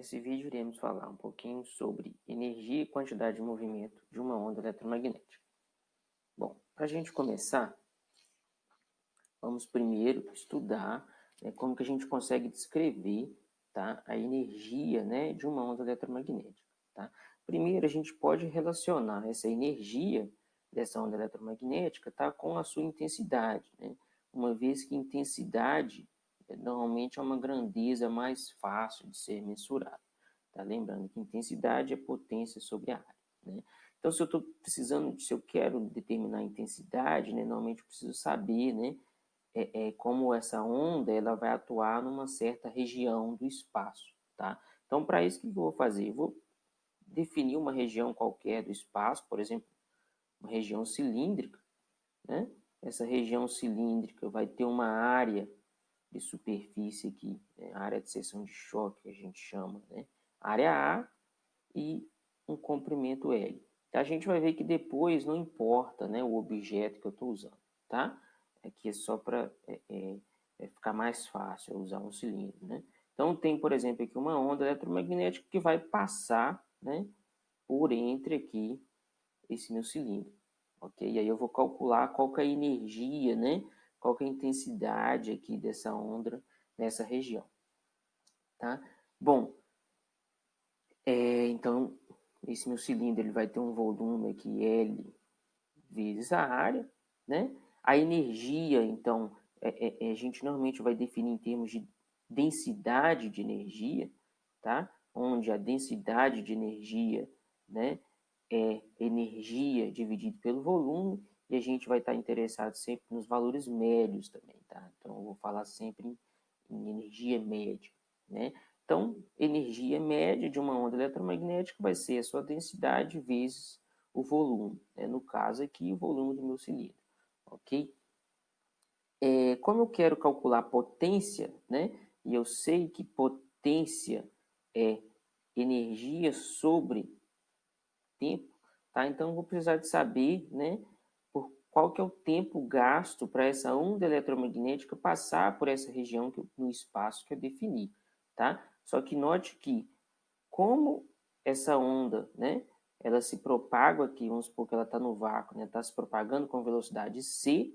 Nesse vídeo iremos falar um pouquinho sobre energia e quantidade de movimento de uma onda eletromagnética. Bom, para a gente começar, vamos primeiro estudar como que a gente consegue descrever, tá, a energia, de uma onda eletromagnética. Tá? Primeiro, a gente pode relacionar essa energia dessa onda eletromagnética, tá, com a sua intensidade, uma vez que intensidade normalmente é uma grandeza mais fácil de ser mensurada. Tá? Lembrando que intensidade é potência sobre a área. Então, se eu quero determinar a intensidade, normalmente eu preciso saber, como essa onda ela vai atuar numa certa região do espaço. Tá? Então, para isso, o que eu vou fazer? Eu vou definir uma região qualquer do espaço, por exemplo, uma região cilíndrica. Essa região cilíndrica vai ter uma área de superfície aqui, a área de seção de choque, que a gente chama, área A, e um comprimento L. A gente vai ver que depois não importa, o objeto que eu estou usando, tá? Aqui é só para ficar mais fácil usar um cilindro, Então, tem, por exemplo, aqui uma onda eletromagnética que vai passar, por entre aqui esse meu cilindro, ok? E aí eu vou calcular qual que é a energia, qual que é a intensidade aqui dessa onda nessa região, tá? Bom, então, esse meu cilindro ele vai ter um volume aqui L vezes a área, A energia, então, a gente normalmente vai definir em termos de densidade de energia, tá? Onde a densidade de energia, é energia dividido pelo volume, e a gente vai estar interessado sempre nos valores médios também, tá? Então, eu vou falar sempre em energia média, Então, energia média de uma onda eletromagnética vai ser a sua densidade vezes o volume, no caso aqui, o volume do meu cilindro, ok? Como eu quero calcular potência, e eu sei que potência é energia sobre tempo, tá? Então, eu vou precisar de saber, por qual que é o tempo gasto para essa onda eletromagnética passar por essa região no espaço que eu defini, tá? Só que note que, como essa onda, ela se propaga aqui, vamos supor que ela está no vácuo, está se propagando com velocidade c,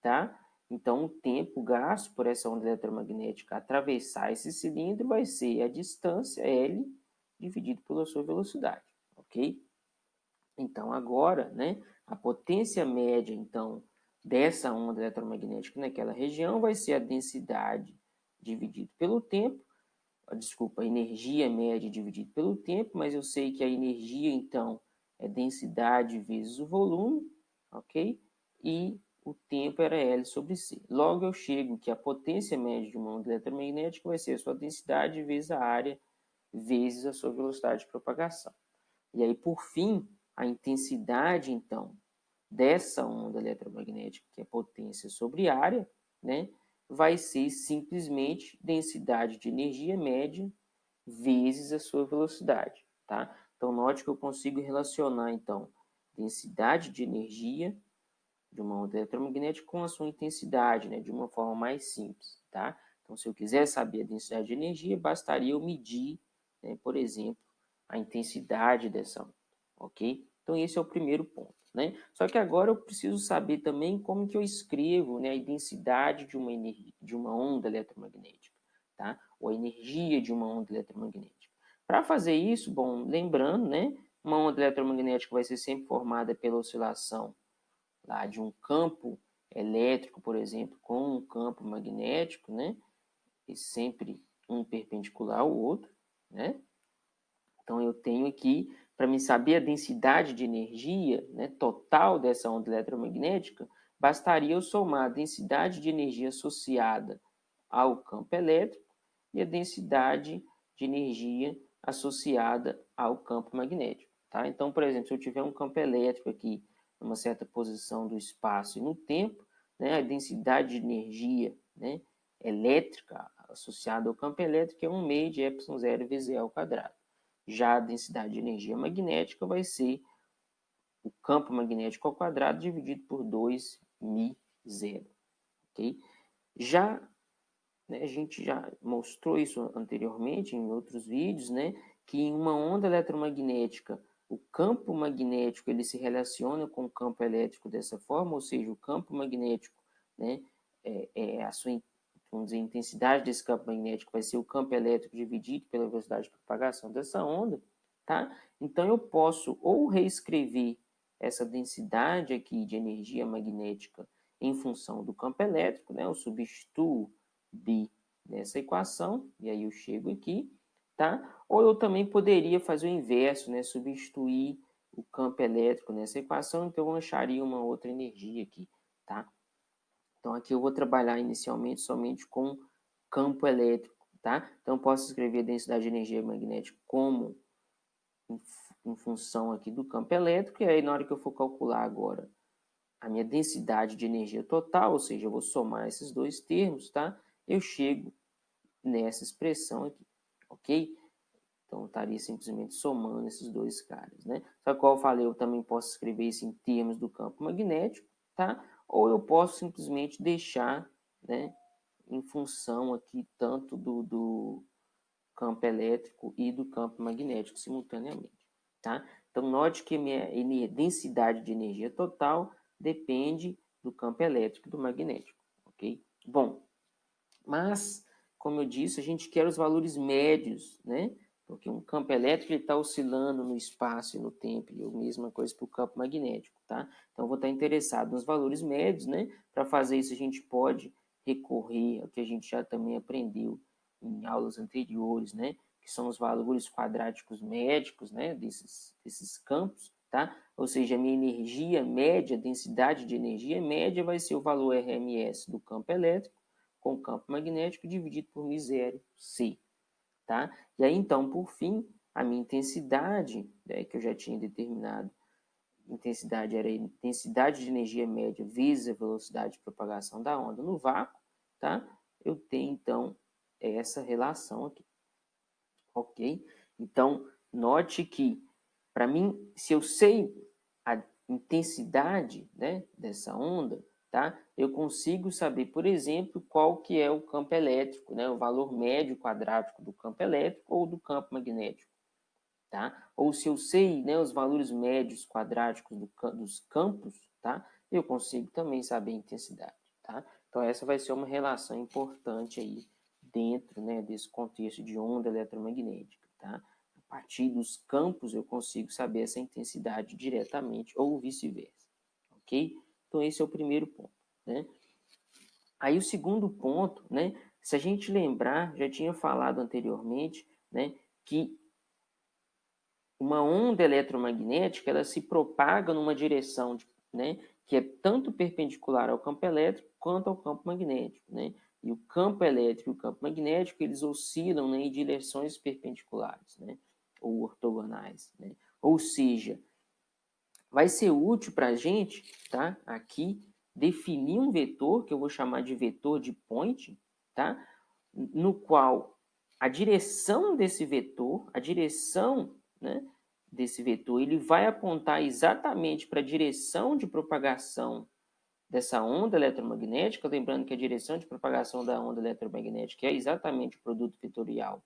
tá? Então, o tempo gasto por essa onda eletromagnética atravessar esse cilindro vai ser a distância L dividido pela sua velocidade, ok? Então, agora, a potência média, então, dessa onda eletromagnética naquela região vai ser a densidade dividido pelo tempo, a energia média dividido pelo tempo, mas eu sei que a energia, então, é densidade vezes o volume, ok? E o tempo era L sobre C. Logo, eu chego que a potência média de uma onda eletromagnética vai ser a sua densidade vezes a área vezes a sua velocidade de propagação. E aí, por fim, a intensidade, então, dessa onda eletromagnética, que é potência sobre área, vai ser simplesmente densidade de energia média vezes a sua velocidade, tá? Então, note que eu consigo relacionar, então, densidade de energia de uma onda eletromagnética com a sua intensidade, de uma forma mais simples, tá? Então, se eu quiser saber a densidade de energia, bastaria eu medir, por exemplo, a intensidade dessa onda, ok? Então, esse é o primeiro ponto, Só que agora eu preciso saber também como que eu escrevo, a densidade de uma onda eletromagnética, tá? Ou a energia de uma onda eletromagnética. Para fazer isso, bom, lembrando, uma onda eletromagnética vai ser sempre formada pela oscilação lá de um campo elétrico, por exemplo, com um campo magnético, e sempre um perpendicular ao outro, Então, eu tenho aqui, para me saber a densidade de energia, total dessa onda eletromagnética, bastaria eu somar a densidade de energia associada ao campo elétrico e a densidade de energia associada ao campo magnético, tá? Então, por exemplo, se eu tiver um campo elétrico aqui numa certa posição do espaço e no tempo, a densidade de energia, elétrica associada ao campo elétrico é 1 meio de ε0 vezes E ao quadrado. Já a densidade de energia magnética vai ser o campo magnético ao quadrado dividido por 2 μ0, ok? Já né, a gente já mostrou isso anteriormente em outros vídeos, né, que em uma onda eletromagnética, o campo magnético ele se relaciona com o campo elétrico dessa forma, ou seja, o campo magnético, né, a sua, vamos dizer, a intensidade desse campo magnético vai ser o campo elétrico dividido pela velocidade de propagação dessa onda, tá? Então eu posso ou reescrever essa densidade aqui de energia magnética em função do campo elétrico, né? Eu substituo B nessa equação, e aí eu chego aqui, tá? Ou eu também poderia fazer o inverso, né? Substituir o campo elétrico nessa equação, então eu acharia uma outra energia aqui, tá? Então aqui eu vou trabalhar inicialmente somente com campo elétrico, tá? Então eu posso escrever a densidade de energia magnética como em função aqui do campo elétrico, e aí na hora que eu for calcular agora a minha densidade de energia total, ou seja, eu vou somar esses dois termos, tá? Eu chego nessa expressão aqui, ok? Então, eu estaria simplesmente somando esses dois caras, né? Só que, como eu falei, eu também posso escrever isso em termos do campo magnético, tá? Ou eu posso simplesmente deixar, né, em função aqui tanto do campo elétrico e do campo magnético simultaneamente, tá? Então, note que minha densidade de energia total depende do campo elétrico e do magnético, ok? Bom, mas, como eu disse, a gente quer os valores médios, né? Porque um campo elétrico está oscilando no espaço e no tempo, e a mesma coisa para o campo magnético, tá? Então, eu vou estar interessado nos valores médios, né? Para fazer isso, a gente pode recorrer ao que a gente já também aprendeu em aulas anteriores, né? Que são os valores quadráticos médicos, né? Desses campos, tá? Ou seja, a minha energia média, densidade de energia média vai ser o valor RMS do campo elétrico, com o campo magnético dividido por μ0, C. Tá? E aí, então, por fim, a minha intensidade, né, que eu já tinha determinado, intensidade era a intensidade de energia média vezes a velocidade de propagação da onda no vácuo, tá? Eu tenho, então, essa relação aqui, ok? Então, note que, para mim, se eu sei a intensidade, né, dessa onda, tá? Eu consigo saber, por exemplo, qual que é o campo elétrico, né? O valor médio quadrático do campo elétrico ou do campo magnético, tá? Ou se eu sei, né, os valores médios quadráticos dos campos, tá? Eu consigo também saber a intensidade, tá? Então essa vai ser uma relação importante aí dentro, né, desse contexto de onda eletromagnética, tá? A partir dos campos eu consigo saber essa intensidade diretamente ou vice-versa, ok? Então esse é o primeiro ponto, né? Aí o segundo ponto, né, se a gente lembrar, já tinha falado anteriormente, né, que uma onda eletromagnética ela se propaga numa direção, né, que é tanto perpendicular ao campo elétrico quanto ao campo magnético, né? E o campo elétrico e o campo magnético eles oscilam, né, em direções perpendiculares, né, ou ortogonais, né? Ou seja, vai ser útil para a gente, tá? Aqui definir um vetor que eu vou chamar de vetor de point, tá? No qual a direção desse vetor, né, desse vetor, ele vai apontar exatamente para a direção de propagação dessa onda eletromagnética, lembrando que a direção de propagação da onda eletromagnética é exatamente o produto vetorial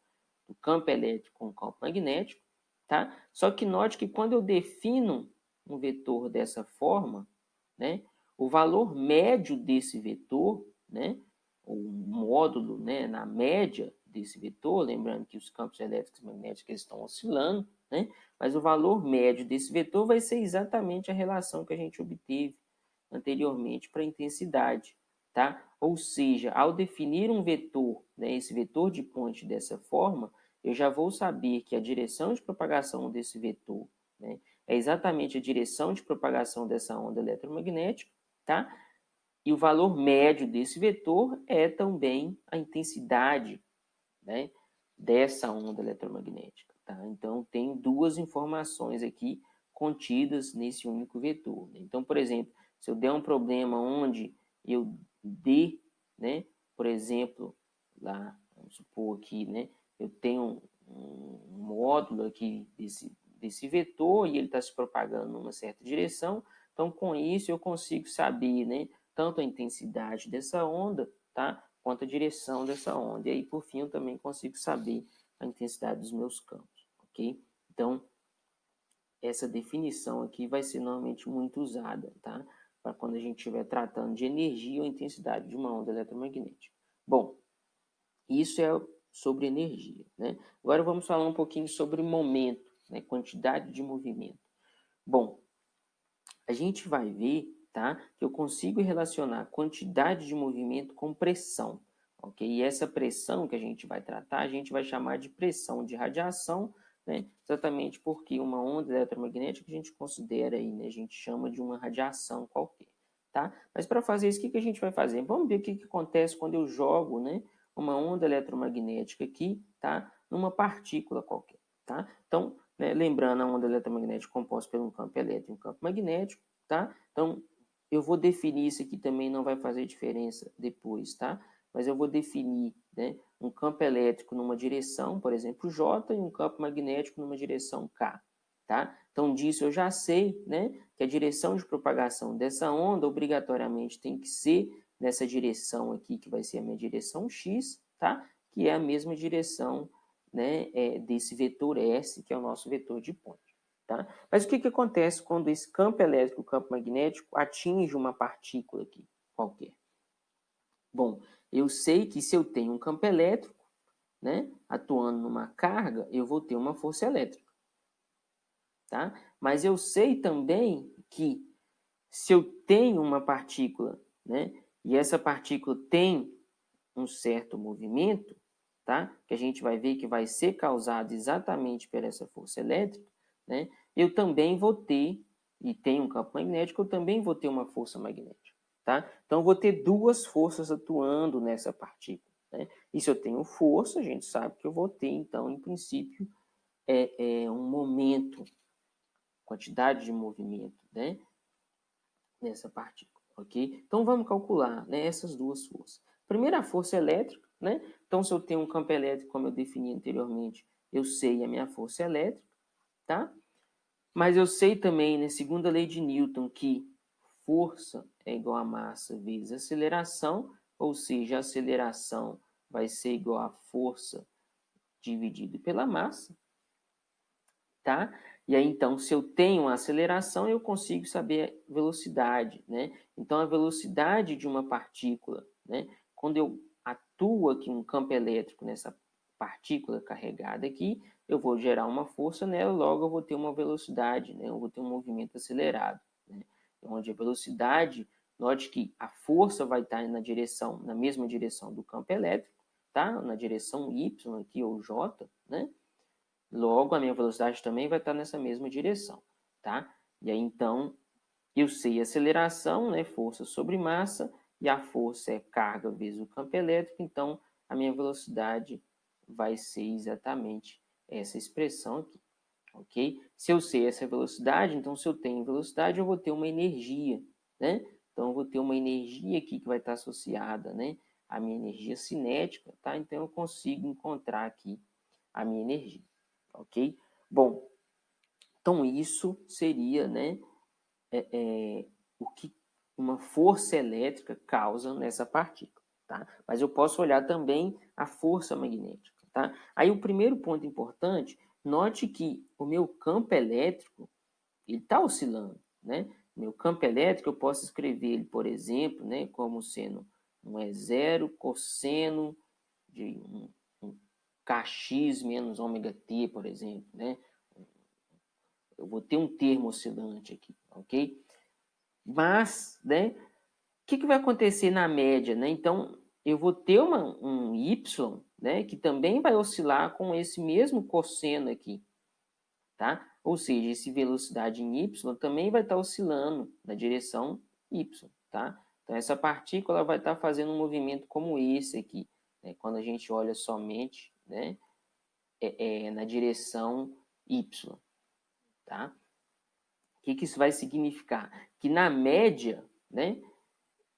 do campo elétrico com o campo magnético, tá? Só que note que quando eu defino um vetor dessa forma, né, o valor médio desse vetor, né, o módulo, né, na média desse vetor, lembrando que os campos elétricos e magnéticos estão oscilando, né, mas o valor médio desse vetor vai ser exatamente a relação que a gente obteve anteriormente para a intensidade, tá? Ou seja, ao definir um vetor, né, esse vetor de ponte dessa forma, eu já vou saber que a direção de propagação desse vetor, né, é exatamente a direção de propagação dessa onda eletromagnética, tá? E o valor médio desse vetor é também a intensidade, né, dessa onda eletromagnética, tá? Então, tem duas informações aqui contidas nesse único vetor, né? Então, por exemplo, se eu der um problema onde eu dê, né, por exemplo, lá, vamos supor aqui, né, eu tenho um módulo aqui desse vetor e ele está se propagando numa certa direção, então com isso eu consigo saber, né, tanto a intensidade dessa onda, tá, quanto à direção dessa onda. E aí, por fim, eu também consigo saber a intensidade dos meus campos, ok? Então, essa definição aqui vai ser normalmente muito usada, tá? Para quando a gente estiver tratando de energia ou intensidade de uma onda eletromagnética. Bom, isso é sobre energia, né? Agora vamos falar um pouquinho sobre momento, né? Quantidade de movimento. Bom, a gente vai ver, tá? Que eu consigo relacionar quantidade de movimento com pressão, ok? E essa pressão que a gente vai tratar, a gente vai chamar de pressão de radiação, né? Exatamente porque uma onda eletromagnética a gente considera aí, né? A gente chama de uma radiação qualquer, tá? Mas para fazer isso, o que a gente vai fazer? Vamos ver o que acontece quando eu jogo, né? Uma onda eletromagnética aqui, tá? Numa partícula qualquer, tá? Então, né, lembrando, a onda eletromagnética composta por um campo elétrico e um campo magnético, tá? Então, eu vou definir isso aqui também, não vai fazer diferença depois, tá? Mas eu vou definir, né, um campo elétrico numa direção, por exemplo, J, e um campo magnético numa direção K, tá? Então, disso eu já sei, né, que a direção de propagação dessa onda obrigatoriamente tem que ser nessa direção aqui, que vai ser a minha direção X, tá? Que é a mesma direção, né, desse vetor S, que é o nosso vetor de ponte. Tá? Mas o que acontece quando esse campo elétrico, o campo magnético, atinge uma partícula aqui, qualquer? Bom, eu sei que se eu tenho um campo elétrico, né, atuando numa carga, eu vou ter uma força elétrica. Tá? Mas eu sei também que se eu tenho uma partícula, né, e essa partícula tem um certo movimento, tá? Que a gente vai ver que vai ser causado exatamente por essa força elétrica, né? Eu também vou ter, e tem um campo magnético, eu também vou ter uma força magnética, tá? Então, eu vou ter duas forças atuando nessa partícula, né? E se eu tenho força, a gente sabe que eu vou ter, então, em princípio, um momento, quantidade de movimento, né? Nessa partícula, ok? Então, vamos calcular, né, essas duas forças. Primeira, força elétrica, né? Então, se eu tenho um campo elétrico, como eu defini anteriormente, eu sei a minha força elétrica, tá? Mas eu sei também, né, segunda lei de Newton, que força é igual a massa vezes aceleração, ou seja, a aceleração vai ser igual a força dividido pela massa, tá? E aí, então, se eu tenho uma aceleração, eu consigo saber a velocidade, né? Então, a velocidade de uma partícula, né? Quando eu atuo aqui um campo elétrico nessa partícula carregada aqui, eu vou gerar uma força nela, logo eu vou ter uma velocidade, né? Eu vou ter um movimento acelerado, né? Onde a velocidade, note que a força vai estar na mesma direção do campo elétrico, tá? Na direção Y aqui, ou J, né? Logo, a minha velocidade também vai estar nessa mesma direção, tá? E aí, então, eu sei a aceleração, né? Força sobre massa, e a força é carga vezes o campo elétrico, então a minha velocidade vai ser exatamente essa expressão aqui, ok? Se eu sei essa velocidade, então se eu tenho velocidade, eu vou ter uma energia, né? Então eu vou ter uma energia aqui que vai estar associada, né? À minha energia cinética, tá? Então eu consigo encontrar aqui a minha energia. Ok? Bom, então isso seria, né, o que uma força elétrica causa nessa partícula, tá? Mas eu posso olhar também a força magnética, tá? Aí o primeiro ponto importante, note que o meu campo elétrico, ele está oscilando, né? Meu campo elétrico, eu posso escrever ele, por exemplo, né, como sendo um E0 cosseno de um kx menos ômega t, por exemplo, né? Eu vou ter um termo oscilante aqui, ok? Mas, né, o que vai acontecer na média, né? Então, eu vou ter um y, né, que também vai oscilar com esse mesmo cosseno aqui, tá? Ou seja, esse velocidade em y também vai estar oscilando na direção y, tá? Então, essa partícula vai estar fazendo um movimento como esse aqui, né? Quando a gente olha somente, né, na direção y, tá? O que isso vai significar? Que na média, né,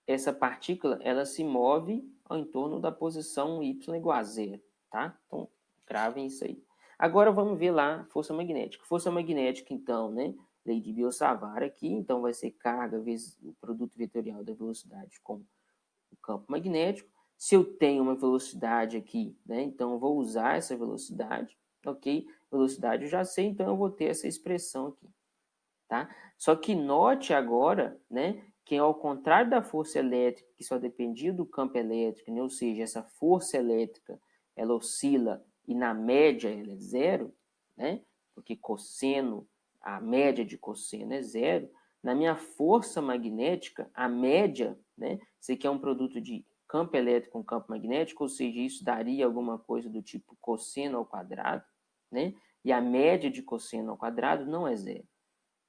essa partícula ela se move ao entorno da posição y igual a zero, tá? Então, gravem isso aí. Agora vamos ver lá força magnética. Força magnética, então, né, lei de Biot-Savart aqui, então vai ser carga vezes o produto vetorial da velocidade com o campo magnético. Se eu tenho uma velocidade aqui, né, então eu vou usar essa velocidade, ok? Velocidade eu já sei, então eu vou ter essa expressão aqui, tá? Só que note agora, né, que ao contrário da força elétrica, que só dependia do campo elétrico, né, ou seja, essa força elétrica, ela oscila e na média ela é zero, né, porque cosseno, a média de cosseno é zero. Na minha força magnética, a média, né, isso aqui é um produto de campo elétrico com campo magnético, ou seja, isso daria alguma coisa do tipo cosseno ao quadrado, né, e a média de cosseno ao quadrado não é zero.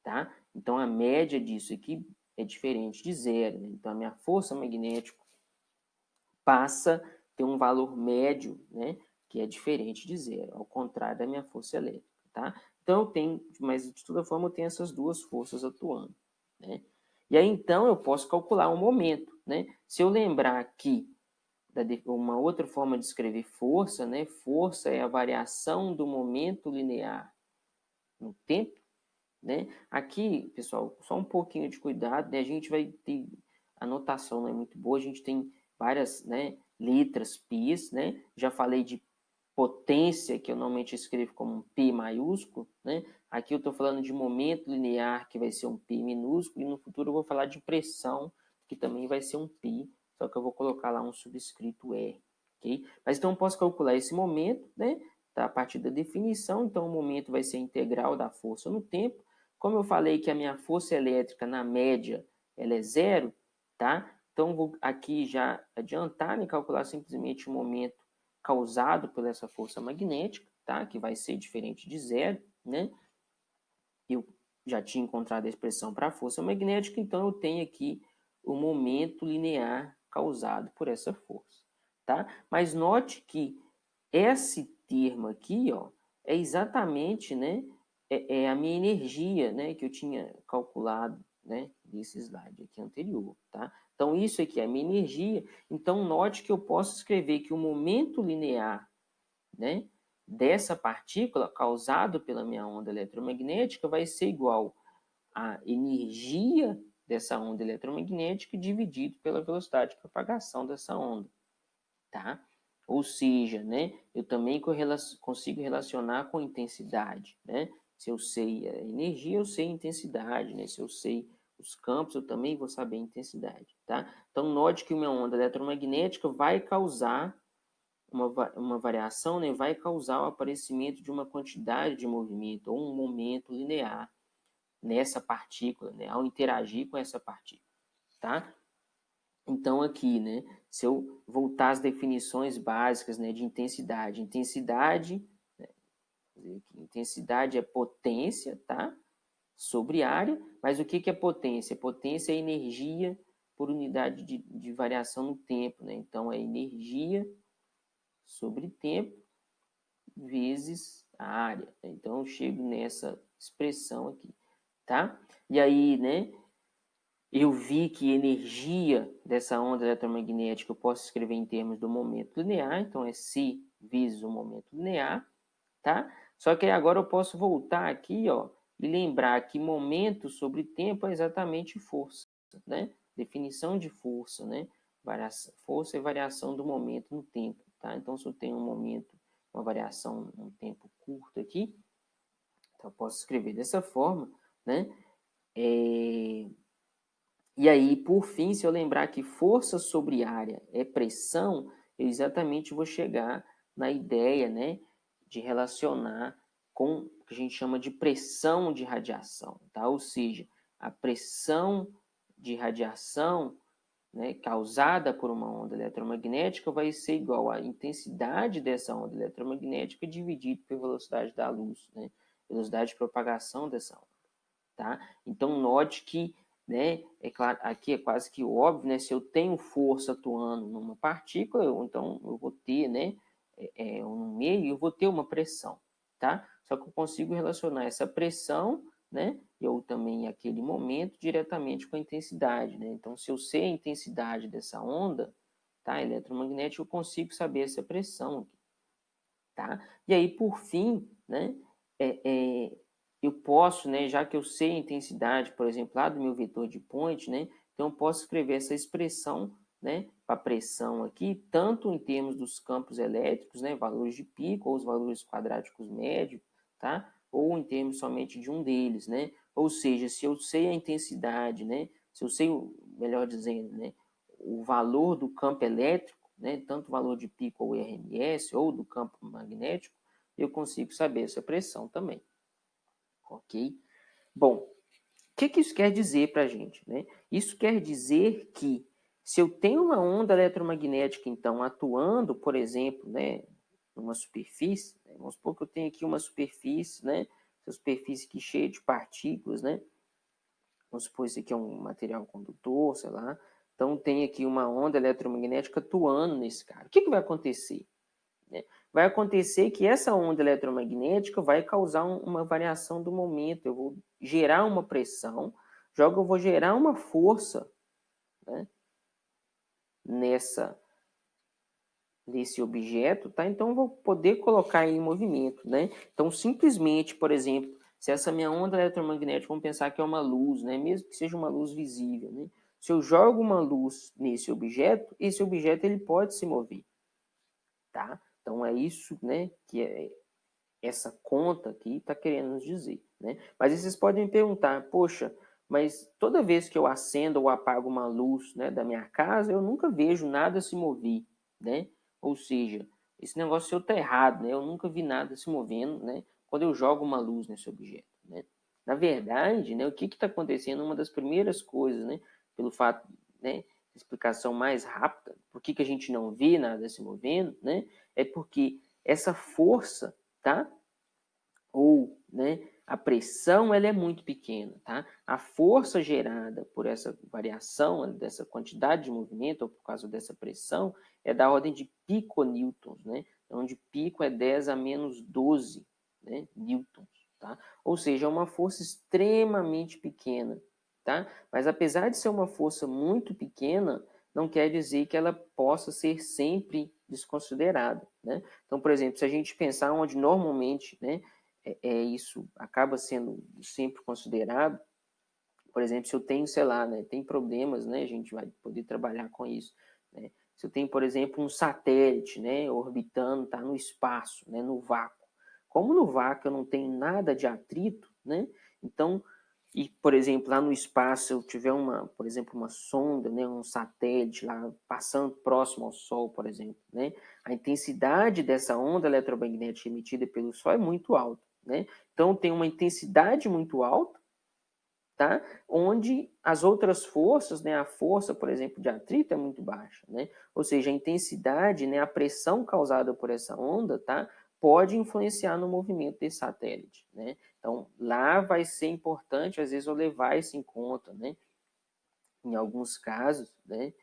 Tá? Então, a média disso aqui é diferente de zero. Né? Então, a minha força magnética passa a ter um valor médio, né? Que é diferente de zero, ao contrário da minha força elétrica. Tá? Então, eu tenho, mas de toda forma, eu tenho essas duas forças atuando. Né? E aí, então, eu posso calcular um momento. Né? Se eu lembrar aqui uma outra forma de escrever força, né? Força é a variação do momento linear no tempo. Né? Aqui, pessoal, só um pouquinho de cuidado, né? A gente vai ter, a notação não é muito boa, a gente tem várias, né, letras πs, né? Já falei de potência, que eu normalmente escrevo como um P maiúsculo, né? Aqui eu estou falando de momento linear, que vai ser um P minúsculo, e no futuro eu vou falar de pressão, que também vai ser um P, só que eu vou colocar lá um subscrito R, ok? Mas então eu posso calcular esse momento, né? Tá, a partir da definição, então o momento vai ser a integral da força no tempo. Como eu falei que a minha força elétrica, na média, ela é zero, tá? Então, vou aqui já adiantar e calcular simplesmente o momento causado por essa força magnética, tá? Que vai ser diferente de zero, né? Eu já tinha encontrado a expressão para a força magnética, então eu tenho aqui o momento linear causado por essa força, tá? Mas note que esse termo aqui, ó, é exatamente, né, é a minha energia, né, que eu tinha calculado, né, nesse slide aqui anterior, tá? Então, isso aqui é a minha energia. Então, note que eu posso escrever que o momento linear, né, dessa partícula causado pela minha onda eletromagnética vai ser igual à energia dessa onda eletromagnética dividido pela velocidade de propagação dessa onda, tá? Ou seja, né, eu também consigo relacionar com intensidade, né? Se eu sei a energia, eu sei a intensidade, né? Se eu sei os campos, eu também vou saber a intensidade, tá? Então, note que uma onda eletromagnética vai causar uma variação, né? Vai causar o aparecimento de uma quantidade de movimento ou um momento linear nessa partícula, né? Ao interagir com essa partícula, tá? Então, aqui, né, se eu voltar às definições básicas, né, de intensidade, né, intensidade é potência, tá? Sobre área, mas o que é potência? Potência é energia por unidade de variação no tempo, né? Então, é energia sobre tempo vezes a área. Então, eu chego nessa expressão aqui, tá? E aí, né, eu vi que energia dessa onda eletromagnética eu posso escrever em termos do momento linear, então é C vezes o momento linear, tá? Só que agora eu posso voltar aqui, ó, e lembrar que momento sobre tempo é exatamente força, né? Definição de força, né? Força é variação do momento no tempo, tá? Então, se eu tenho um momento, uma variação, um tempo curto aqui, então eu posso escrever dessa forma, né? E aí, por fim, se eu lembrar que força sobre área é pressão, eu exatamente vou chegar na ideia, né, de relacionar com o que a gente chama de pressão de radiação, tá? Ou seja, a pressão de radiação, né, causada por uma onda eletromagnética vai ser igual à intensidade dessa onda eletromagnética dividido pela velocidade da luz, né? Velocidade de propagação dessa onda, tá? Então, note que, né, é claro, aqui é quase que óbvio, né, se eu tenho força atuando numa partícula, então eu vou ter, né, um meio, eu vou ter uma pressão, tá? Só que eu consigo relacionar essa pressão, né, ou também aquele momento diretamente com a intensidade, né? Então, se eu sei a intensidade dessa onda, tá, eletromagnética, eu consigo saber essa pressão aqui, tá? E aí, por fim, né, eu posso, né, já que eu sei a intensidade, por exemplo, lá do meu vetor de point, né, então eu posso escrever essa expressão, né, para pressão aqui, tanto em termos dos campos elétricos, né, valores de pico ou os valores quadráticos médios, tá? Ou em termos somente de um deles, né? Ou seja, se eu sei a intensidade, né, se eu sei, melhor dizendo, né, o valor do campo elétrico, né, tanto o valor de pico ou RMS ou do campo magnético, eu consigo saber essa pressão também, ok? Bom, o que isso quer dizer para a gente, né? Isso quer dizer que se eu tenho uma onda eletromagnética, então, atuando, por exemplo, né, numa superfície, né, vamos supor que eu tenho aqui uma superfície, né, essa superfície aqui cheia de partículas, né, vamos supor isso aqui é um material condutor, sei lá, então tem aqui uma onda eletromagnética atuando nesse cara. O que vai acontecer? Vai acontecer que essa onda eletromagnética vai causar uma variação do momento, eu vou gerar uma pressão, eu vou gerar uma força, né, nesse objeto, tá? Então eu vou poder colocar em movimento, né? Então simplesmente, por exemplo, se essa minha onda eletromagnética, vamos pensar que é uma luz, né? Mesmo que seja uma luz visível, né? Se eu jogo uma luz nesse objeto, esse objeto ele pode se mover, tá? Então é isso, né, que essa conta aqui está querendo nos dizer, né? Mas vocês podem me perguntar, poxa, mas toda vez que eu acendo ou apago uma luz, né, da minha casa, eu nunca vejo nada se mover, né? Ou seja, esse negócio seu está errado, né? Eu nunca vi nada se movendo, né? Quando eu jogo uma luz nesse objeto, né? Na verdade, né, o que está acontecendo? Uma das primeiras coisas, né, pelo fato, né, explicação mais rápida, por que a gente não vê nada se movendo, né? É porque essa força, tá? Ou, né, a pressão ela é muito pequena, tá? A força gerada por essa variação dessa quantidade de movimento ou por causa dessa pressão é da ordem de piconewtons, né? Onde pico é 10 a menos 12, né, newtons, tá? Ou seja, é uma força extremamente pequena, tá? Mas apesar de ser uma força muito pequena, não quer dizer que ela possa ser sempre desconsiderada, né? Então, por exemplo, se a gente pensar onde normalmente, né, isso acaba sendo sempre considerado, por exemplo, se eu tenho, sei lá, né, tem problemas, né, a gente vai poder trabalhar com isso, né? Se eu tenho, por exemplo, um satélite, né, orbitando, tá no espaço, né, no vácuo. Como no vácuo eu não tenho nada de atrito, né? Então, e, por exemplo, lá no espaço eu tiver por exemplo, uma sonda, né, um satélite lá passando próximo ao Sol, por exemplo, né? A intensidade dessa onda eletromagnética emitida pelo Sol é muito alta, né? Então tem uma intensidade muito alta, tá? Onde as outras forças, né, a força, por exemplo, de atrito é muito baixa, né? Ou seja, a intensidade, né, a pressão causada por essa onda, tá, pode influenciar no movimento desse satélite, né? Então, lá vai ser importante, às vezes, eu levar isso em conta, né? Em alguns casos, né,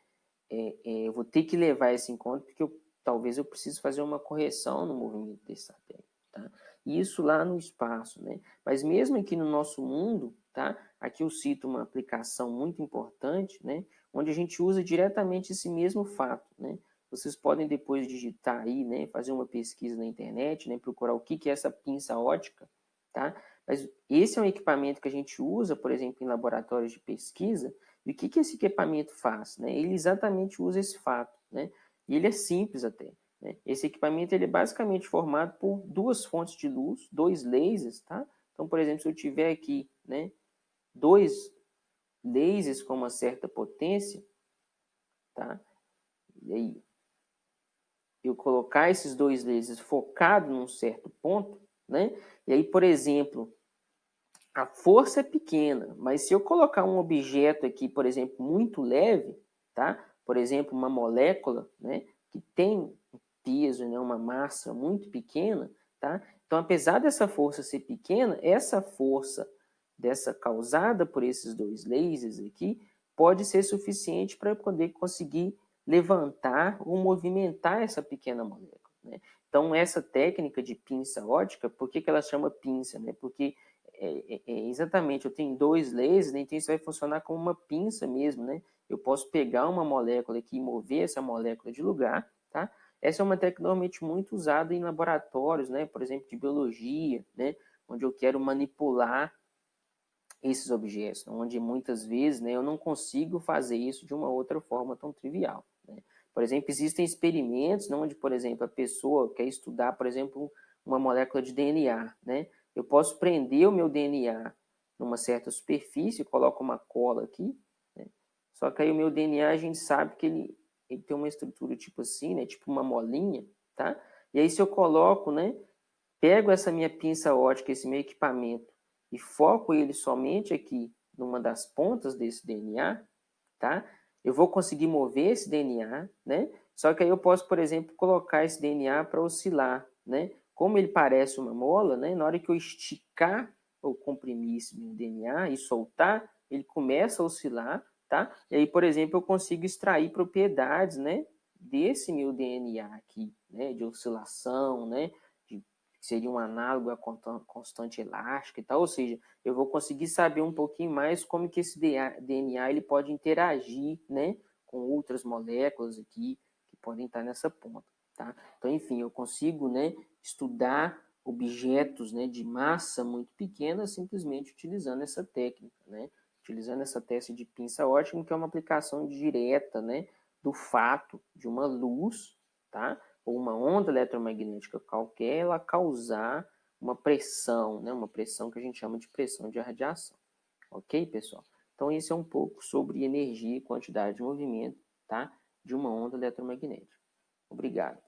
eu vou ter que levar isso em conta porque talvez eu precise fazer uma correção no movimento desse satélite, tá? Isso lá no espaço, né? Mas mesmo aqui no nosso mundo, tá? Aqui eu cito uma aplicação muito importante, né? Onde a gente usa diretamente esse mesmo fato, né? Vocês podem depois digitar aí, né? Fazer uma pesquisa na internet, né? Procurar o que é essa pinça ótica, tá? Mas esse é um equipamento que a gente usa, por exemplo, em laboratórios de pesquisa. E o que esse equipamento faz, né? Ele exatamente usa esse fato, né? E ele é simples até, né? Esse equipamento ele é basicamente formado por duas fontes de luz, dois lasers, tá? Então, por exemplo, se eu tiver aqui, né, dois lasers com uma certa potência, tá? E aí eu colocar esses dois lasers focados num certo ponto, né? E aí, por exemplo, a força é pequena, mas se eu colocar um objeto aqui, por exemplo, muito leve, tá? Por exemplo, uma molécula, né, que tem um peso, né, uma massa muito pequena, tá? Então, apesar dessa força ser pequena, essa força dessa causada por esses dois lasers aqui pode ser suficiente para poder conseguir levantar ou movimentar essa pequena molécula, né? Então, essa técnica de pinça ótica, por que ela chama pinça, né? Porque exatamente, eu tenho dois lasers, né? Então isso vai funcionar como uma pinça mesmo, né? Eu posso pegar uma molécula aqui e mover essa molécula de lugar, tá? Essa é uma técnica normalmente muito usada em laboratórios, né? Por exemplo, de biologia, né? Onde eu quero manipular esses objetos, onde muitas vezes, né, eu não consigo fazer isso de uma outra forma tão trivial, né? Por exemplo, existem experimentos onde, por exemplo, a pessoa quer estudar, por exemplo, uma molécula de DNA, né? Eu posso prender o meu DNA numa certa superfície, coloco uma cola aqui, né? Só que aí o meu DNA a gente sabe que ele tem uma estrutura tipo assim, né? Tipo uma molinha, tá? E aí se eu coloco, né? Pego essa minha pinça ótica, esse meu equipamento, e foco ele somente aqui numa das pontas desse DNA, tá? Eu vou conseguir mover esse DNA, né? Só que aí eu posso, por exemplo, colocar esse DNA para oscilar, né? Como ele parece uma mola, né? Na hora que eu esticar ou comprimir esse meu DNA e soltar, ele começa a oscilar, tá? E aí, por exemplo, eu consigo extrair propriedades, né? Desse meu DNA aqui, né? De oscilação, né? Que seria um análogo à constante elástica e tal, ou seja, eu vou conseguir saber um pouquinho mais como que esse DNA ele pode interagir, né, com outras moléculas aqui que podem estar nessa ponta, tá? Então, enfim, eu consigo, né, estudar objetos, né, de massa muito pequena simplesmente utilizando essa técnica, né? Utilizando essa teste de pinça ótica, que é uma aplicação direta, né, do fato de uma luz, tá? Ou uma onda eletromagnética qualquer, ela causar uma pressão, né? Uma pressão que a gente chama de pressão de radiação. Ok, pessoal? Então, esse é um pouco sobre energia e quantidade de movimento, tá? De uma onda eletromagnética. Obrigado.